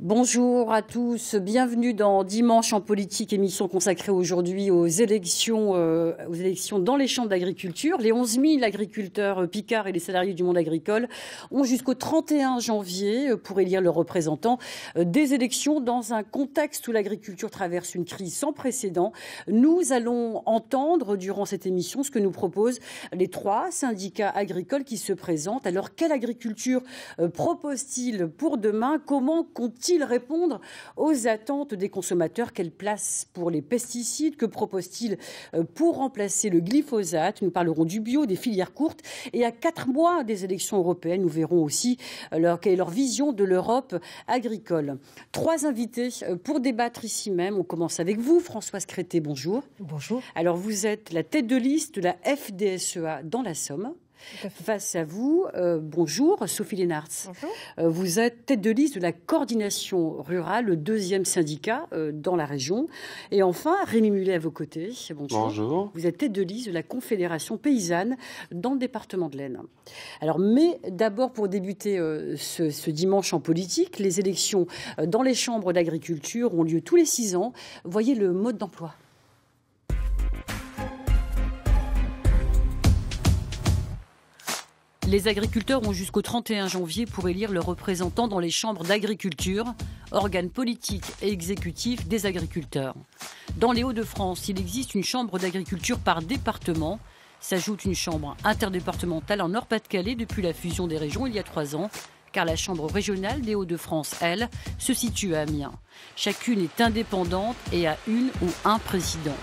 Bonjour à tous, bienvenue dans Dimanche en politique, émission consacrée aujourd'hui aux élections dans les chambres d'agriculture. Les 11 000 agriculteurs picards et les salariés du monde agricole ont jusqu'au 31 janvier pour élire leurs représentants. Des élections dans un contexte où l'agriculture traverse une crise sans précédent. Nous allons entendre durant cette émission ce que nous proposent les 3 syndicats agricoles qui se présentent. Alors, quelle agriculture propose-t-il pour demain? Comment compte-t-il répondre aux attentes des consommateurs? Quelle place pour les pesticides? Que propose-t-il pour remplacer le glyphosate? Nous parlerons du bio, des filières courtes. Et à 4 mois des élections européennes, nous verrons aussi quelle est leur vision de l'Europe agricole. 3 invités pour débattre ici même. On commence avec vous, Françoise Crété. Bonjour. Bonjour. Alors, vous êtes la tête de liste de la FDSEA dans la Somme. Face à vous, bonjour, Sophie Lénartz. Bonjour. Vous êtes tête de liste de la coordination rurale, le 2e syndicat dans la région. Et enfin, Rémi Mullet à vos côtés. Bonjour. Bonjour. Vous êtes tête de liste de la Confédération paysanne dans le département de l'Aisne. Alors, mais d'abord, pour débuter ce dimanche en politique, les élections dans les chambres d'agriculture ont lieu tous les 6 ans. Voyez le mode d'emploi. Les agriculteurs ont jusqu'au 31 janvier pour élire leurs représentants dans les chambres d'agriculture, organes politiques et exécutifs des agriculteurs. Dans les Hauts-de-France, il existe une chambre d'agriculture par département. S'ajoute une chambre interdépartementale en Nord-Pas-de-Calais depuis la fusion des régions il y a 3 ans, car la chambre régionale des Hauts-de-France, elle, se situe à Amiens. Chacune est indépendante et a une ou un président.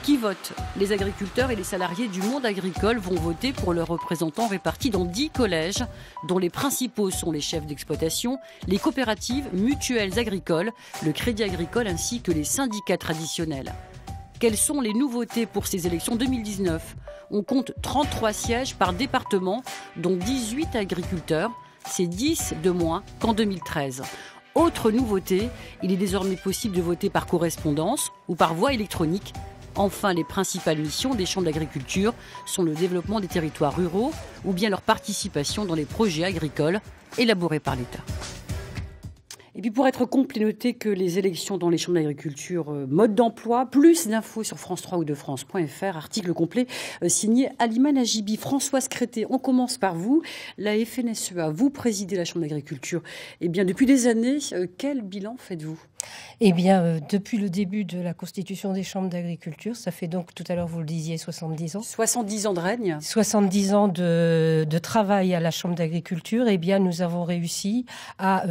Qui vote? Les agriculteurs et les salariés du monde agricole vont voter pour leurs représentants répartis dans 10 collèges, dont les principaux sont les chefs d'exploitation, les coopératives, mutuelles agricoles, le crédit agricole ainsi que les syndicats traditionnels. Quelles sont les nouveautés pour ces élections 2019? On compte 33 sièges par département, dont 18 agriculteurs. C'est 10 de moins qu'en 2013. Autre nouveauté, il est désormais possible de voter par correspondance ou par voie électronique. Enfin, les principales missions des chambres d'agriculture sont le développement des territoires ruraux ou bien leur participation dans les projets agricoles élaborés par l'État. Et puis pour être complet, notez que les élections dans les chambres d'agriculture, mode d'emploi, plus d'infos sur France 3 ou de France.fr, article complet signé Alima Najibi. Françoise Crété, on commence par vous. La FNSEA, vous présidez la chambre d'agriculture. Eh bien, depuis des années, quel bilan faites-vous ? Eh bien, depuis le début de la constitution des chambres d'agriculture, ça fait donc, tout à l'heure vous le disiez, 70 ans. 70 ans de règne. 70 ans de travail à la chambre d'agriculture. Eh bien, nous avons réussi à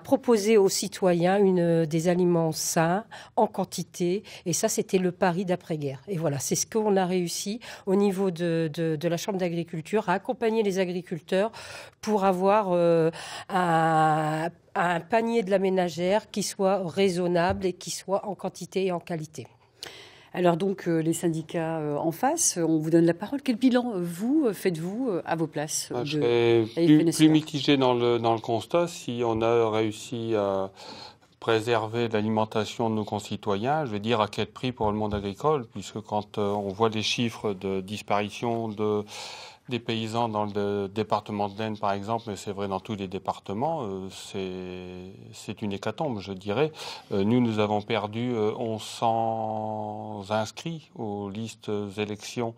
proposer aux citoyens des aliments sains, en quantité. Et ça, c'était le pari d'après-guerre. Et voilà, c'est ce qu'on a réussi au niveau de la chambre d'agriculture, à accompagner les agriculteurs pour avoir un panier de la ménagère qui soit raisonnable et qui soit en quantité et en qualité. Alors donc, les syndicats en face, on vous donne la parole. Quel bilan, faites-vous à vos places? Je serais plus mitigé dans le constat. Si on a réussi à préserver l'alimentation de nos concitoyens, je veux dire à quel prix pour le monde agricole, puisque quand on voit les chiffres de disparition des paysans dans le département de l'Aisne, par exemple, mais c'est vrai dans tous les départements, c'est une hécatombe, je dirais. Nous avons perdu 1100 inscrits aux listes élections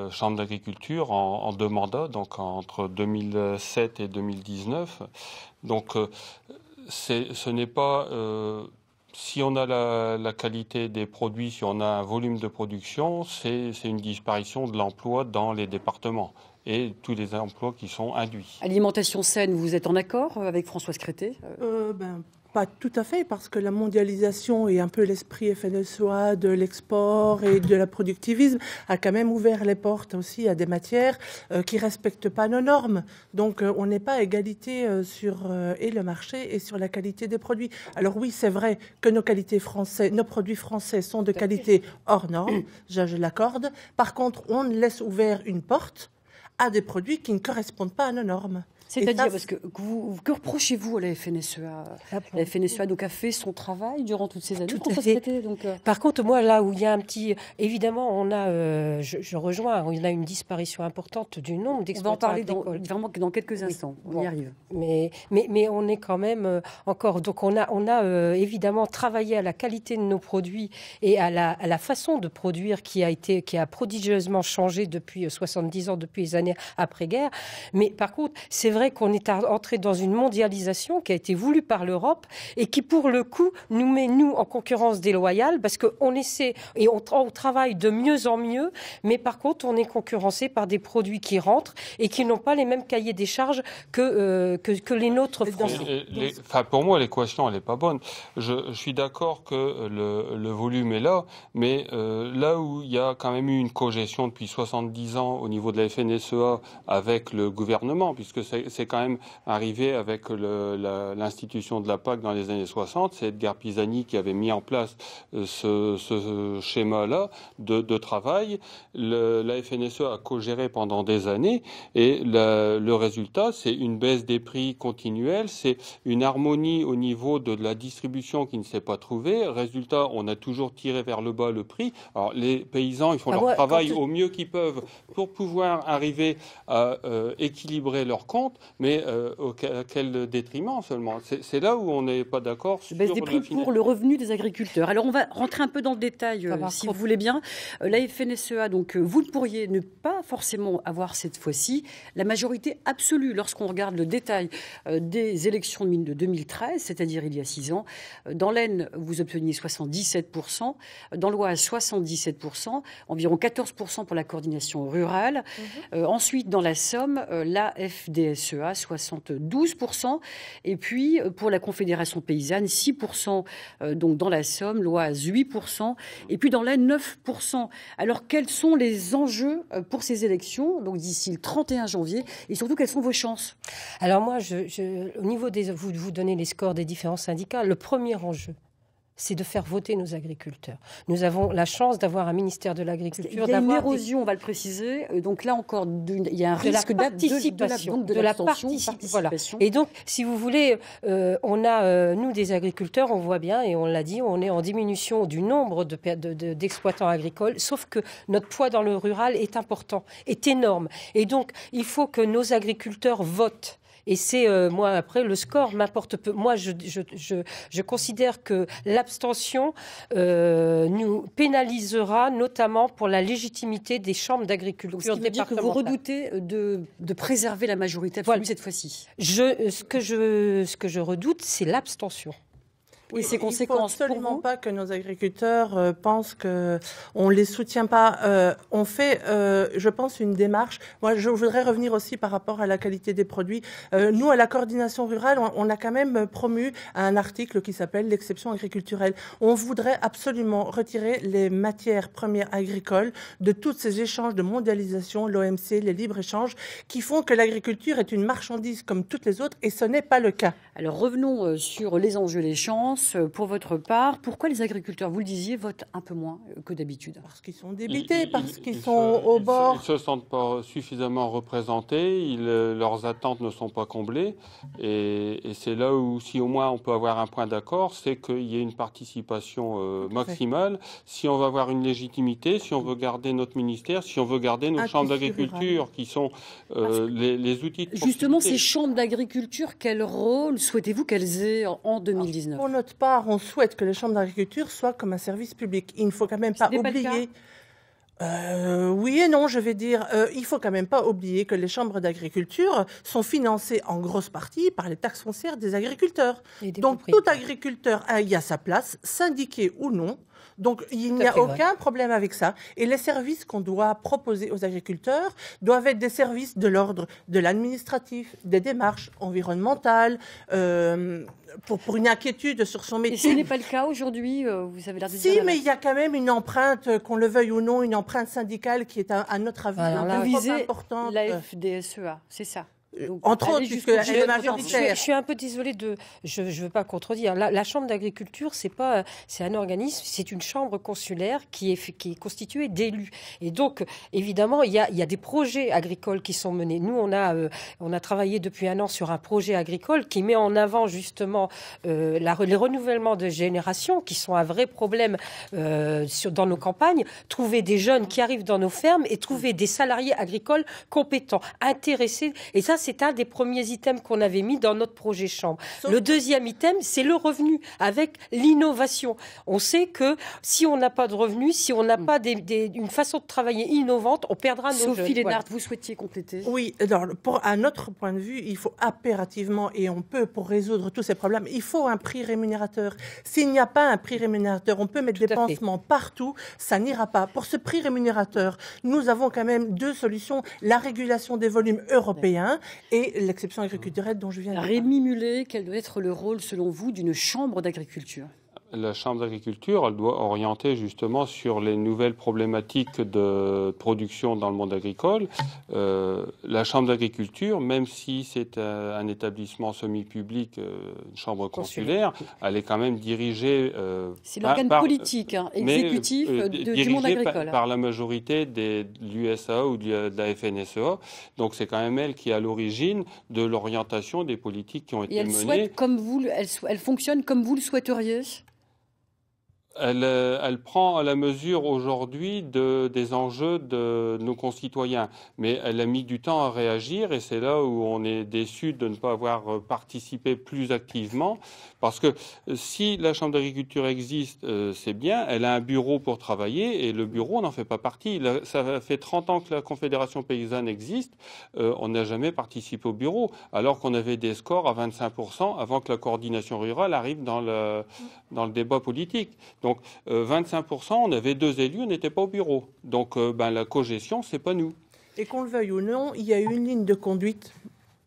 chambre d'agriculture en 2 mandats, donc entre 2007 et 2019. Donc, ce n'est pas... si on a la qualité des produits, si on a un volume de production, c'est une disparition de l'emploi dans les départements et tous les emplois qui sont induits. Alimentation saine, vous êtes en accord avec Françoise Crété? Pas tout à fait, parce que la mondialisation et un peu l'esprit FNSEA de l'export et de la productivisme a quand même ouvert les portes aussi à des matières qui ne respectent pas nos normes. Donc on n'est pas à égalité sur et le marché et sur la qualité des produits. Alors oui, c'est vrai que nos produits français sont de qualité hors norme, je l'accorde. Par contre, on laisse ouvert une porte à des produits qui ne correspondent pas à nos normes. C'est-à-dire, parce que reprochez-vous à la FNSEA? La FNSEA donc a fait son travail durant toutes ces années. Tout à fait. Par contre, moi, là où il y a un petit... Évidemment, on a, je rejoins, on a une disparition importante du nombre d'exploitants agricoles. On va en parler vraiment dans quelques instants. On y arrive. Mais on est quand même encore... Donc, on a évidemment travaillé à la qualité de nos produits et à la façon de produire qui a prodigieusement changé depuis 70 ans, depuis les années après-guerre. Mais par contre, c'est vrai qu'on est entré dans une mondialisation qui a été voulue par l'Europe et qui, pour le coup, nous met, nous, en concurrence déloyale parce qu'on essaie et on travaille de mieux en mieux, mais par contre, on est concurrencé par des produits qui rentrent et qui n'ont pas les mêmes cahiers des charges que les nôtres français. Pour moi, l'équation, elle n'est pas bonne. Je suis d'accord que le volume est là, mais là où il y a quand même eu une cogestion depuis 70 ans au niveau de la FNSEA avec le gouvernement, puisque c'est quand même arrivé avec l'institution de la PAC dans les années 60, c'est Edgar Pisani qui avait mis en place ce schéma-là de travail. La FNSEA a co-géré pendant des années et le résultat, c'est une baisse des prix continuelle, c'est une harmonie au niveau de la distribution qui ne s'est pas trouvée. Résultat, on a toujours tiré vers le bas le prix. Alors les paysans, ils font leur travail au mieux qu'ils peuvent pour pouvoir arriver à équilibrer leurs comptes, mais à quel détriment seulement? C'est là où on n'est pas d'accord sur baisse des prix pour le revenu des agriculteurs. Alors on va rentrer un peu dans le détail, si vous voulez bien. La FNSEA, donc vous pourriez ne pas forcément avoir cette fois-ci la majorité absolue lorsqu'on regarde le détail des élections de 2013, c'est-à-dire il y a 6 ans. Dans l'Aisne, vous obteniez 77%, dans l'Oise 77%, environ 14% pour la coordination rurale. Ensuite, dans la Somme, la FDSEA 72%, et puis pour la Confédération paysanne 6%, donc dans la Somme, l'Oise 8%, et puis dans l'Aisne 9%. Alors quels sont les enjeux pour ces élections, donc d'ici le 31 janvier, et surtout quelles sont vos chances? Alors moi, au niveau vous donnez les scores des différents syndicats, le premier enjeu, c'est de faire voter nos agriculteurs. Nous avons la chance d'avoir un ministère de l'Agriculture. Il y a une érosion, on va le préciser. Donc là encore, il y a un risque de la participation. Voilà. Et donc, si vous voulez, on a, nous, des agriculteurs, on voit bien, et on l'a dit, on est en diminution du nombre d'exploitants agricoles, sauf que notre poids dans le rural est important, est énorme. Et donc, il faut que nos agriculteurs votent. Et c'est, moi, après, le score m'importe peu. Moi, je considère que l'abstention nous pénalisera, notamment pour la légitimité des chambres d'agriculture départementales. Ce qui veut dire que vous redoutez de préserver la majorité absolue cette fois-ci. Ce que je redoute, c'est l'abstention. Oui, ces conséquences. Il ne faut absolument pas que nos agriculteurs pensent qu'on ne les soutient pas. On fait, je pense, une démarche. Moi, je voudrais revenir aussi par rapport à la qualité des produits. Nous, à la coordination rurale, on a quand même promu un article qui s'appelle l'exception agriculturelle. On voudrait absolument retirer les matières premières agricoles de tous ces échanges de mondialisation, l'OMC, les libres-échanges, qui font que l'agriculture est une marchandise comme toutes les autres, et ce n'est pas le cas. Alors, revenons sur les enjeux, les chances. Pour votre part, pourquoi les agriculteurs, vous le disiez, votent un peu moins que d'habitude? Parce qu'ils sont débités, parce qu'ils sont au bord. Ils ne se sentent pas suffisamment représentés, leurs attentes ne sont pas comblées. Et c'est là où, si au moins on peut avoir un point d'accord, c'est qu'il y ait une participation maximale. Si on veut avoir une légitimité, si on veut garder notre ministère, si on veut garder nos chambres d'agriculture, qui sont les outils de justement, ces chambres d'agriculture, quel rôle souhaitez-vous qu'elles aient en 2019? Pour notre part, on souhaite que les chambres d'agriculture soient comme un service public. Il ne faut quand même pas oublier... oui et non, je vais dire. Il faut quand même pas oublier que les chambres d'agriculture sont financées en grosse partie par les taxes foncières des agriculteurs. Donc tout agriculteur y a sa place, syndiqué ou non. Donc, il n'y a aucun problème avec ça. Et les services qu'on doit proposer aux agriculteurs doivent être des services de l'ordre de l'administratif, des démarches environnementales, pour une inquiétude sur son métier. Et ce n'est pas le cas aujourd'hui, vous avez l'air de dire. Si, mais il y a quand même une empreinte, qu'on le veuille ou non, une empreinte syndicale qui est, à notre avis, vous visez importante. La FDSEA, c'est ça? entre autres, puisqu'elle est majoritaire. Je suis un peu désolée je ne veux pas contredire. La Chambre d'agriculture, c'est un organisme, c'est une chambre consulaire qui est constituée d'élus. Et donc, évidemment, il y a des projets agricoles qui sont menés. Nous, on a travaillé depuis 1 an sur un projet agricole qui met en avant justement les renouvellements de générations, qui sont un vrai problème dans nos campagnes. Trouver des jeunes qui arrivent dans nos fermes et trouver des salariés agricoles compétents, intéressés. Et ça, c'est un des premiers items qu'on avait mis dans notre projet chambre. Le deuxième item, c'est le revenu avec l'innovation. On sait que si on n'a pas de revenus, si on n'a pas une façon de travailler innovante, on perdra nos jeunes. Sophie Lénart, vous souhaitiez compléter? Oui, alors, à notre point de vue, il faut impérativement, et on peut, pour résoudre tous ces problèmes, il faut un prix rémunérateur. S'il n'y a pas un prix rémunérateur, on peut mettre des pansements partout, ça n'ira pas. Pour ce prix rémunérateur, nous avons quand même 2 solutions, la régulation des volumes européens et l'exception agriculturelle dont je viens de parler. Rémi Mullet, quel doit être le rôle, selon vous, d'une chambre d'agriculture? La Chambre d'agriculture, elle doit orienter justement sur les nouvelles problématiques de production dans le monde agricole. La Chambre d'agriculture, même si c'est un établissement semi-public, une chambre consulaire, elle est quand même dirigée... c'est l'organe politique, exécutif du monde agricole. Par la majorité de l'USAA ou de la FNSEA. Donc c'est quand même elle qui est à l'origine de l'orientation des politiques qui ont été menées. Elle fonctionne comme vous le souhaiteriez? Elle prend à la mesure aujourd'hui des enjeux de nos concitoyens. Mais elle a mis du temps à réagir et c'est là où on est déçu de ne pas avoir participé plus activement. Parce que si la Chambre d'agriculture existe, c'est bien. Elle a un bureau pour travailler et le bureau n'en fait pas partie. Ça fait 30 ans que la Confédération paysanne existe. On n'a jamais participé au bureau alors qu'on avait des scores à 25% avant que la coordination rurale arrive dans le débat politique. Donc 25%, on avait 2 élus, on n'était pas au bureau. Donc la cogestion, c'est pas nous. Et qu'on le veuille ou non, il y a eu une ligne de conduite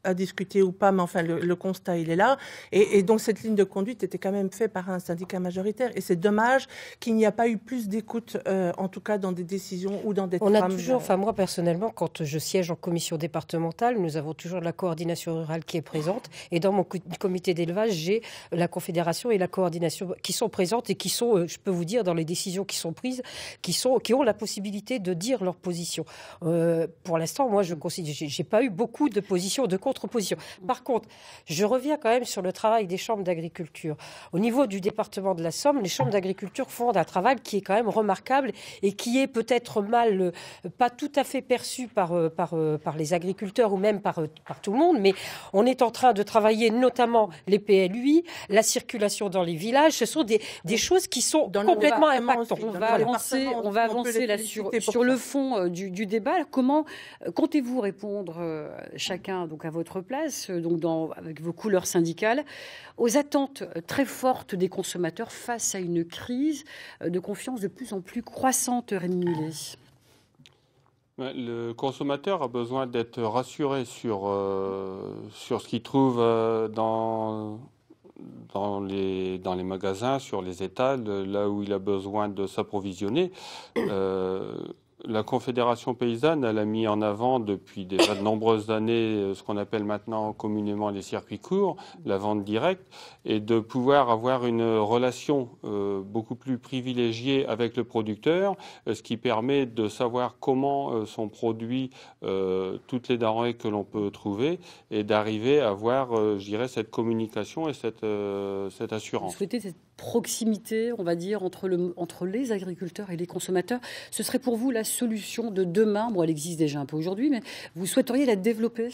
à discuter ou pas, mais enfin le constat il est là. Et donc cette ligne de conduite était quand même faite par un syndicat majoritaire. Et c'est dommage qu'il n'y a pas eu plus d'écoute, en tout cas dans des décisions ou dans des trames. On a toujours, enfin moi personnellement, quand je siège en commission départementale, nous avons toujours la coordination rurale qui est présente. Et dans mon comité d'élevage, j'ai la confédération et la coordination qui sont présentes et qui sont, je peux vous dire, dans les décisions qui sont prises, qui ont la possibilité de dire leur position. Pour l'instant, moi je considère, j'ai pas eu beaucoup de positions, de contre-position. Par contre, je reviens quand même sur le travail des chambres d'agriculture. Au niveau du département de la Somme, les chambres d'agriculture font un travail qui est quand même remarquable et qui est peut-être pas tout à fait perçu par les agriculteurs ou même par tout le monde, mais on est en train de travailler notamment les PLUI, la circulation dans les villages. Ce sont des choses qui sont complètement impactantes. On va avancer là sur le fond du débat. Comment comptez-vous répondre chacun donc à votre place, donc avec vos couleurs syndicales, aux attentes très fortes des consommateurs face à une crise de confiance de plus en plus croissante, Rémi Mullet? Le consommateur a besoin d'être rassuré sur ce qu'il trouve dans les magasins, sur les étals, là où il a besoin de s'approvisionner. La Confédération paysanne, elle a mis en avant depuis déjà de nombreuses années ce qu'on appelle maintenant communément les circuits courts, la vente directe, et de pouvoir avoir une relation beaucoup plus privilégiée avec le producteur, ce qui permet de savoir comment sont produits toutes les denrées que l'on peut trouver et d'arriver à avoir, je dirais, cette communication et cette assurance. Vous souhaitez cette proximité, on va dire, entre les agriculteurs et les consommateurs. Ce serait pour vous la solution de demain? Bon, elle existe déjà un peu aujourd'hui, mais vous souhaiteriez la développer?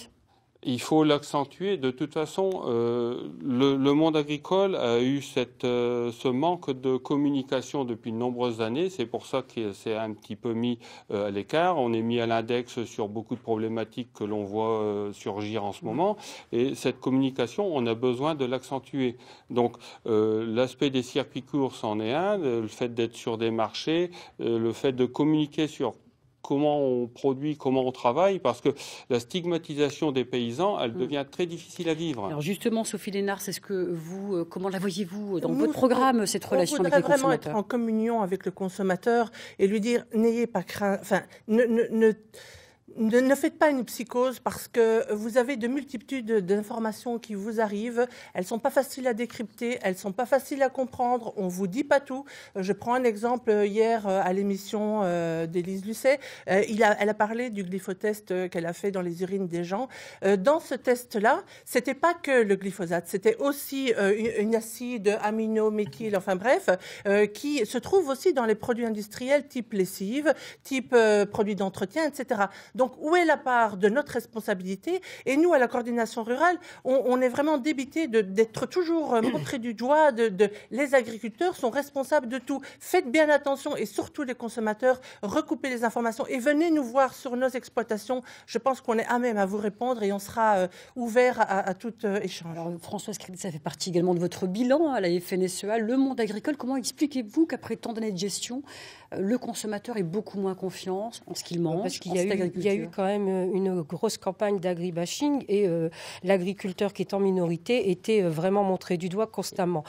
Il faut l'accentuer. De toute façon, le monde agricole a eu ce manque de communication depuis de nombreuses années. C'est pour ça que c'est un petit peu mis à l'écart. On est mis à l'index sur beaucoup de problématiques que l'on voit surgir en ce moment. Et cette communication, on a besoin de l'accentuer. Donc, l'aspect des circuits courts, c'en est un. Le fait d'être sur des marchés, le fait de communiquer sur comment on produit, comment on travaille, parce que la stigmatisation des paysans, elle devient très difficile à vivre. Alors justement, Sophie Lénart, est-ce que vous, comment la voyez-vous dans votre programme, cette relation avec les consommateurs? On voudrait vraiment être en communion avec le consommateur et lui dire, n'ayez pas crainte, enfin, Ne faites pas une psychose parce que vous avez de multitudes d'informations qui vous arrivent. Elles ne sont pas faciles à décrypter, elles ne sont pas faciles à comprendre. On ne vous dit pas tout. Je prends un exemple hier à l'émission d'Élise Lucet. Elle a parlé du glyphotest qu'elle a fait dans les urines des gens. Dans ce test-là, ce n'était pas que le glyphosate, c'était aussi une acide amino-méthyle, enfin bref, qui se trouve aussi dans les produits industriels type lessive, type produits d'entretien, etc. Donc, où est la part de notre responsabilité? Et nous, à la coordination rurale, on est vraiment débité d'être toujours montré du doigt. Les agriculteurs sont responsables de tout. Faites bien attention, et surtout les consommateurs, recoupez les informations et venez nous voir sur nos exploitations. Je pense qu'on est à même à vous répondre et on sera ouvert à tout échange. Alors, Françoise Crédit, ça fait partie également de votre bilan à la FNSEA, le monde agricole. Comment expliquez-vous qu'après tant d'années de gestion, le consommateur ait beaucoup moins confiance en ce qu'il mange? Parce qu'il y a eu quand même une grosse campagne d'agribashing et l'agriculteur qui est en minorité était vraiment montré du doigt constamment.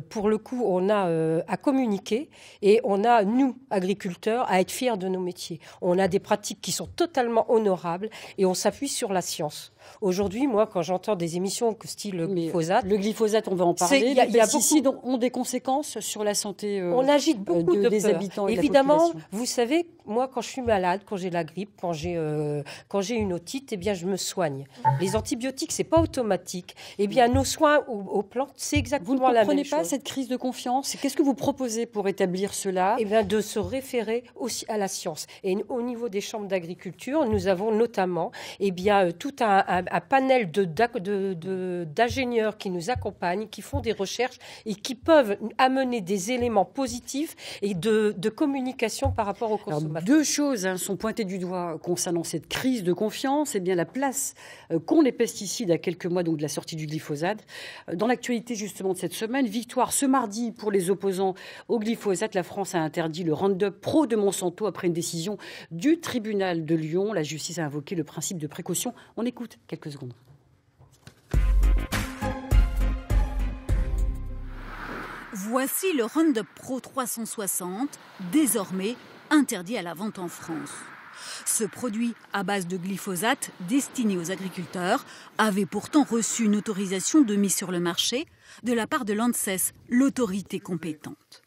Pour le coup, on a à communiquer et on a, nous, agriculteurs, à être fiers de nos métiers. On a des pratiques qui sont totalement honorables et on s'appuie sur la science. Aujourd'hui, moi, quand j'entends des émissions style le glyphosate... Le glyphosate, on va en parler. Les pesticides ont des conséquences sur la santé on agite beaucoup des habitants et évidemment, de la population. Vous savez, moi, quand je suis malade, quand j'ai la grippe, quand j'ai une otite, eh bien, je me soigne. Les antibiotiques, c'est pas automatique. Eh bien, nos soins aux plantes, c'est exactement la même chose. Vous ne comprenez pas cette crise de confiance? Qu'est-ce que vous proposez pour établir cela? Eh bien, de se référer aussi à la science. Et au niveau des chambres d'agriculture, nous avons notamment, eh bien, tout un panel d'ingénieurs qui nous accompagnent, qui font des recherches et qui peuvent amener des éléments positifs et de communication par rapport aux consommateurs. Alors, deux choses sont pointées du doigt concernant cette crise de confiance. Eh bien, la place qu'ont les pesticides à quelques mois donc, de la sortie du glyphosate. Dans l'actualité justement de cette semaine, victoire ce mardi pour les opposants au glyphosate. La France a interdit le Roundup Pro de Monsanto après une décision du tribunal de Lyon. La justice a invoqué le principe de précaution. On écoute quelques secondes. Voici le Roundup Pro 360, désormais interdit à la vente en France. Ce produit à base de glyphosate destiné aux agriculteurs avait pourtant reçu une autorisation de mise sur le marché de la part de l'ANSES, l'autorité compétente.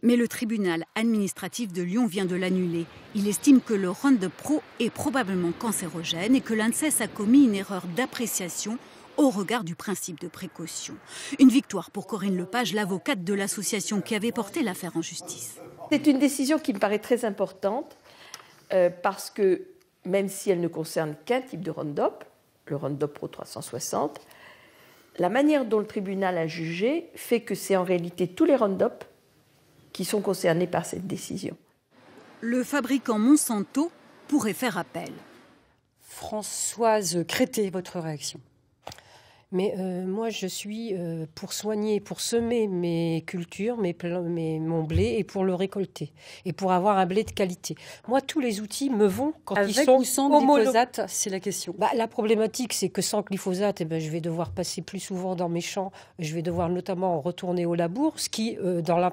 Mais le tribunal administratif de Lyon vient de l'annuler. Il estime que le Roundup Pro est probablement cancérogène et que l'ANSES a commis une erreur d'appréciation au regard du principe de précaution. Une victoire pour Corinne Lepage, l'avocate de l'association qui avait porté l'affaire en justice. C'est une décision qui me paraît très importante parce que même si elle ne concerne qu'un type de Roundup, le Roundup Pro 360, la manière dont le tribunal a jugé fait que c'est en réalité tous les Roundup qui sont concernés par cette décision. Le fabricant Monsanto pourrait faire appel. Françoise Crété, votre réaction? Mais moi, je suis pour soigner, pour semer mes cultures, mon blé, et pour le récolter, et pour avoir un blé de qualité. Moi, tous les outils me vont quand ils sont avec ou sans glyphosate, c'est la question. La problématique, c'est que sans glyphosate, je vais devoir passer plus souvent dans mes champs. Je vais devoir notamment retourner au labour, ce qui,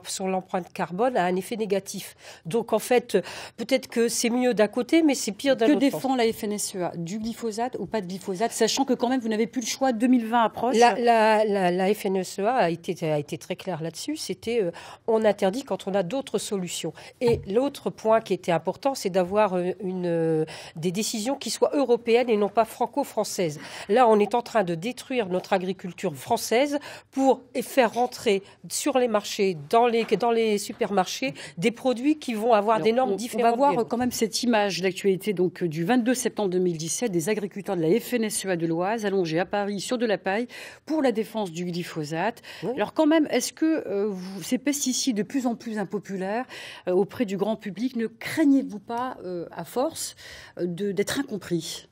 sur l'empreinte carbone, a un effet négatif. Donc, en fait, peut-être que c'est mieux d'un côté, mais c'est pire d'un autre. Que défend la FNSEA? Du glyphosate ou pas de glyphosate, sachant que quand même, vous n'avez plus le choix. 2020 approche. La FNSEA a été très claire là-dessus. C'était on interdit quand on a d'autres solutions. Et l'autre point qui était important, c'est d'avoir des décisions qui soient européennes et non pas franco-françaises. Là, on est en train de détruire notre agriculture française pour faire rentrer sur les marchés, dans les supermarchés, des produits qui vont avoir des normes différentes. On va voir quand même cette image d'actualité donc du 22 septembre 2017 des agriculteurs de la FNSEA de l'Oise allongés à Paris sur de la paille pour la défense du glyphosate. Oui. Alors quand même, est-ce que ces pesticides de plus en plus impopulaires auprès du grand public, ne craignez-vous pas, à force, d'être incompris ?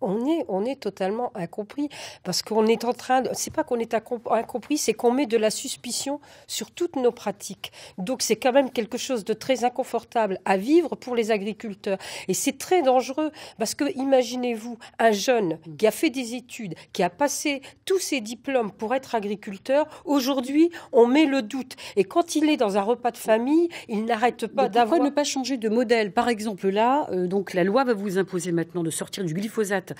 On est totalement incompris parce qu'on est en train de... C'est pas qu'on est incompris, c'est qu'on met de la suspicion sur toutes nos pratiques. Donc c'est quand même quelque chose de très inconfortable à vivre pour les agriculteurs. Et c'est très dangereux parce que imaginez-vous un jeune qui a fait des études, qui a passé tous ses diplômes pour être agriculteur. Aujourd'hui, on met le doute. Et quand il est dans un repas de famille, il n'arrête pas d'avoir... Pourquoi ne pas changer de modèle? Par exemple là, donc la loi va vous imposer maintenant de sortir du glyphosate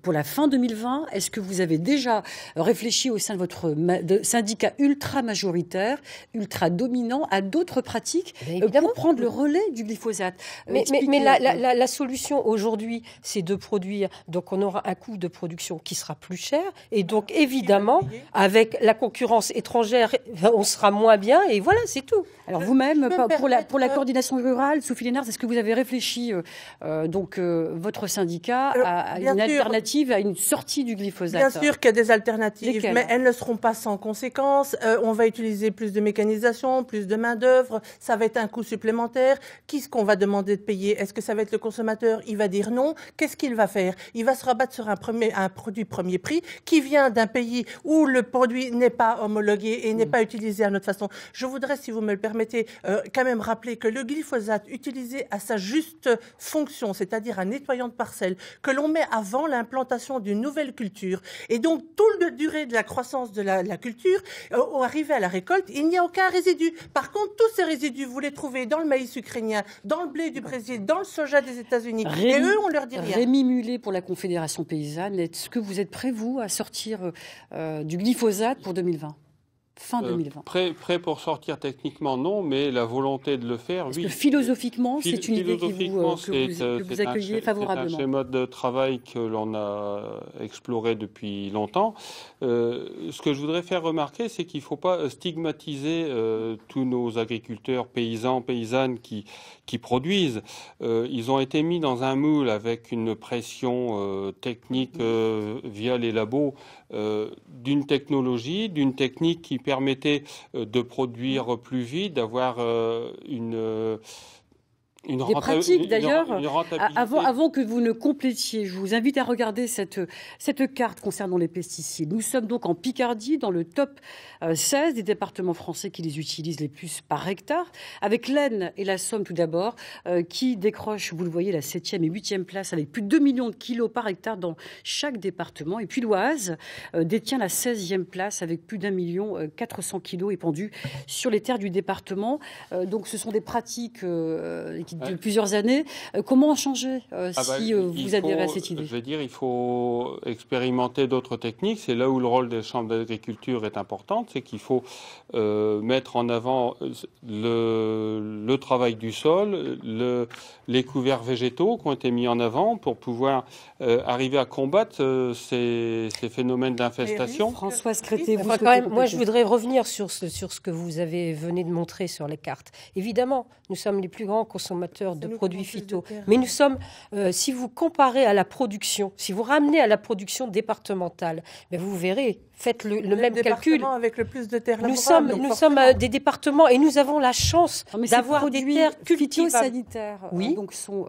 pour la fin 2020. Est-ce que vous avez déjà réfléchi au sein de votre syndicat ultra majoritaire, ultra dominant, à d'autres pratiques pour prendre le relais du glyphosate? Mais la solution aujourd'hui, c'est de produire. Donc on aura un coût de production qui sera plus cher. Et donc évidemment, avec la concurrence étrangère, on sera moins bien. Et voilà, c'est tout. Alors vous-même, pour la coordination rurale, Sophie Lénard, est-ce que vous avez réfléchi, votre syndicat, à une alternative, à une sortie du glyphosate? Bien sûr qu'il y a des alternatives, mais elles ne seront pas sans conséquences. On va utiliser plus de mécanisation, plus de main-d'œuvre. Ça va être un coût supplémentaire. Qu'est-ce qu'on va demander de payer? Est-ce que ça va être le consommateur? Il va dire non. Qu'est-ce qu'il va faire? Il va se rabattre sur un produit premier prix qui vient d'un pays où le produit n'est pas homologué et n'est pas utilisé à notre façon. Je voudrais, si vous me le permettez, quand même rappeler que le glyphosate utilisé à sa juste fonction, c'est-à-dire un nettoyant de parcelles, que l'on met avant l'implantation d'une nouvelle culture. Et donc, toute la durée de la croissance de la culture, arrivé à la récolte, il n'y a aucun résidu. Par contre, tous ces résidus, vous les trouvez dans le maïs ukrainien, dans le blé du Brésil, dans le soja des États-Unis. Et eux, on leur dit rien. Rémi Mullet pour la Confédération paysanne, est-ce que vous êtes prêt, vous, à sortir du glyphosate pour 2020 ? Fin 2020. Prêt pour sortir techniquement, non, mais la volonté de le faire, oui. Parce que philosophiquement, c'est une idée que vous accueillez favorablement. C'est un schéma de travail que l'on a exploré depuis longtemps. Ce que je voudrais faire remarquer, c'est qu'il ne faut pas stigmatiser tous nos agriculteurs, paysans, paysannes qui produisent. Ils ont été mis dans un moule avec une pression technique via les labos d'une technique qui permettait de produire plus vite, d'avoir des pratiques d'ailleurs. Avant que vous ne complétiez, je vous invite à regarder cette carte concernant les pesticides. Nous sommes donc en Picardie, dans le top 16 des départements français qui les utilisent les plus par hectare, avec l'Aisne et la Somme tout d'abord, qui décrochent, vous le voyez, la 7e et 8e place avec plus de 2 millions de kilos par hectare dans chaque département. Et puis l'Oise détient la 16e place avec plus d'1 million 400 kilos épandus sur les terres du département. Donc ce sont des pratiques de plusieurs années. Comment changer vous adhérez à cette idée? Je veux dire, il faut expérimenter d'autres techniques. C'est là où le rôle des chambres d'agriculture est important. C'est qu'il faut mettre en avant le travail du sol, les couverts végétaux qui ont été mis en avant pour pouvoir arriver à combattre ces phénomènes d'infestation. Françoise Crété, moi je voudrais revenir sur ce que vous venez de montrer sur les cartes. Évidemment, nous sommes les plus grands consommateurs de produits phyto. Mais nous sommes, si vous comparez à la production, si vous ramenez à la production départementale, ben vous verrez, faites le même calcul. Avec le plus de terres nous sommes des départements et nous avons la chance d'avoir des terres phytosanitaires. Oui. Donc sont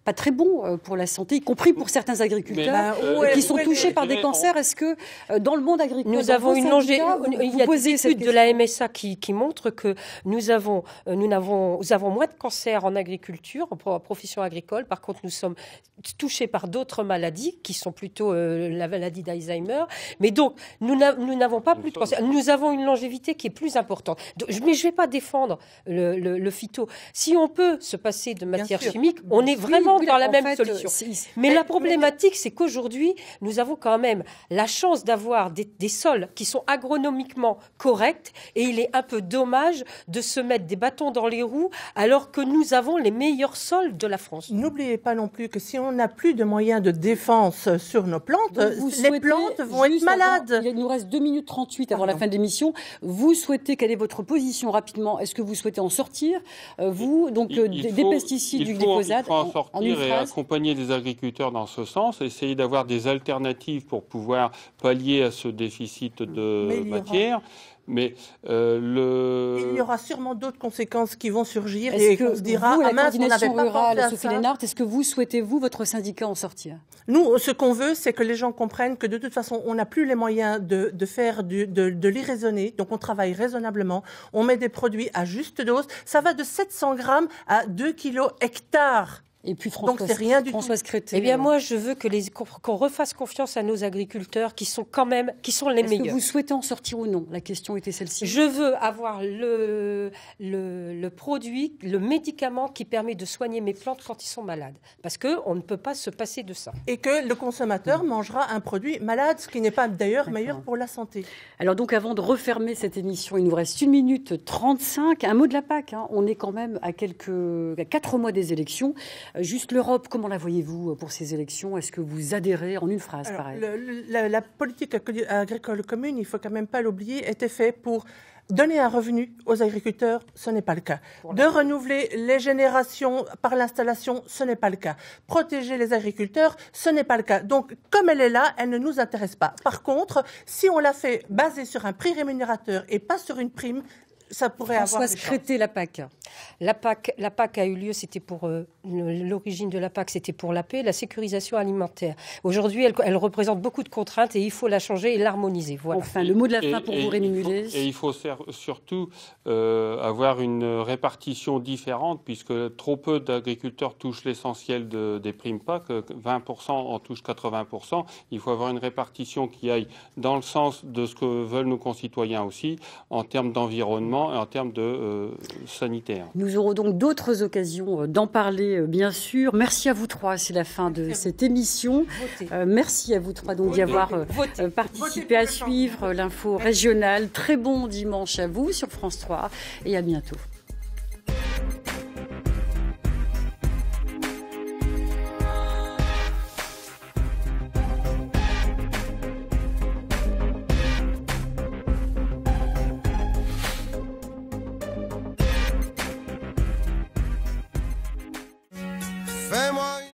pas très bons pour la santé, y compris pour certains agriculteurs qui sont touchés par des cancers. Est-ce que dans le monde agricole, nous avons il y a des études de la MSA qui montrent que nous avons moins de cancers en agriculture, en profession agricole. Par contre, nous sommes touchés par d'autres maladies qui sont plutôt la maladie d'Alzheimer. Mais donc, nous n'avons pas plus de cancer. Nous avons une longévité qui est plus importante. Mais je ne vais pas défendre le phyto. Si on peut se passer de matières chimiques, on est vraiment dans la même solution. Mais la problématique, c'est qu'aujourd'hui, nous avons quand même la chance d'avoir des sols qui sont agronomiquement corrects et il est un peu dommage de se mettre des bâtons dans les roues alors que nous avons les meilleurs sols de la France. N'oubliez pas non plus que si on n'a plus de moyens de défense sur nos plantes, les plantes vont être malades. Il nous reste 2 minutes 38 avant la fin de l'émission. Vous souhaitez, quelle est votre position rapidement? Est-ce que vous souhaitez en sortir, des pesticides, du glyphosate? Il faut en sortir et accompagner les agriculteurs dans ce sens, essayer d'avoir des alternatives pour pouvoir pallier à ce déficit de matière. Mais Il y aura sûrement d'autres conséquences qui vont surgir Est-ce et que on se dira, vous, la ah mince, on n'avait coordination pas pensé rurale, à Sophie ça. Lénart, est-ce que vous souhaitez, vous, votre syndicat en sortir? Nous, ce qu'on veut, c'est que les gens comprennent que de toute façon, on n'a plus les moyens de faire de l'irraisonné. Donc, on travaille raisonnablement. On met des produits à juste dose. Ça va de 700 grammes à 2 kilos hectares. Et puis Donc, c'est rien du tout. Françoise Crété. Eh bien, moi, je veux qu'on refasse confiance à nos agriculteurs qui sont les Est-ce que meilleurs. vous souhaitez en sortir ou non? La question était celle-ci. Je veux avoir le produit, le médicament qui permet de soigner mes plantes quand ils sont malades. Parce qu'on ne peut pas se passer de ça. Et que le consommateur mangera un produit malade, ce qui n'est pas d'ailleurs meilleur pour la santé. Alors donc, avant de refermer cette émission, il nous reste 1 minute 35. Un mot de la PAC. Hein. On est quand même à 4 mois des élections. Juste l'Europe, comment la voyez-vous pour ces élections? Est-ce que vous adhérez en une phrase, Alors, pareil? la politique agricole commune, il ne faut quand même pas l'oublier, était faite pour donner un revenu aux agriculteurs, ce n'est pas le cas. De renouveler les générations par l'installation, ce n'est pas le cas. Protéger les agriculteurs, ce n'est pas le cas. Donc, comme elle est là, elle ne nous intéresse pas. Par contre, si on la fait basée sur un prix rémunérateur et pas sur une prime, ça pourrait avoir Françoise des chances. Crété, la PAC. La PAC a eu lieu, c'était pour l'origine de la PAC, c'était pour la paix, la sécurisation alimentaire. Aujourd'hui, elle représente beaucoup de contraintes et il faut la changer et l'harmoniser. Voilà. Enfin, le mot de la fin pour vous, Rémi Mullet. Et il faut surtout avoir une répartition différente, puisque trop peu d'agriculteurs touchent l'essentiel des primes PAC, 20% en touchent 80%. Il faut avoir une répartition qui aille dans le sens de ce que veulent nos concitoyens aussi, en termes d'environnement et en termes de sanitaire. Nous aurons donc d'autres occasions d'en parler, bien sûr. Merci à vous trois, c'est la fin de cette émission. Merci à vous trois donc d'y avoir participé, à suivre l'info régionale. Très bon dimanche à vous sur France 3 et à bientôt. Fais-moi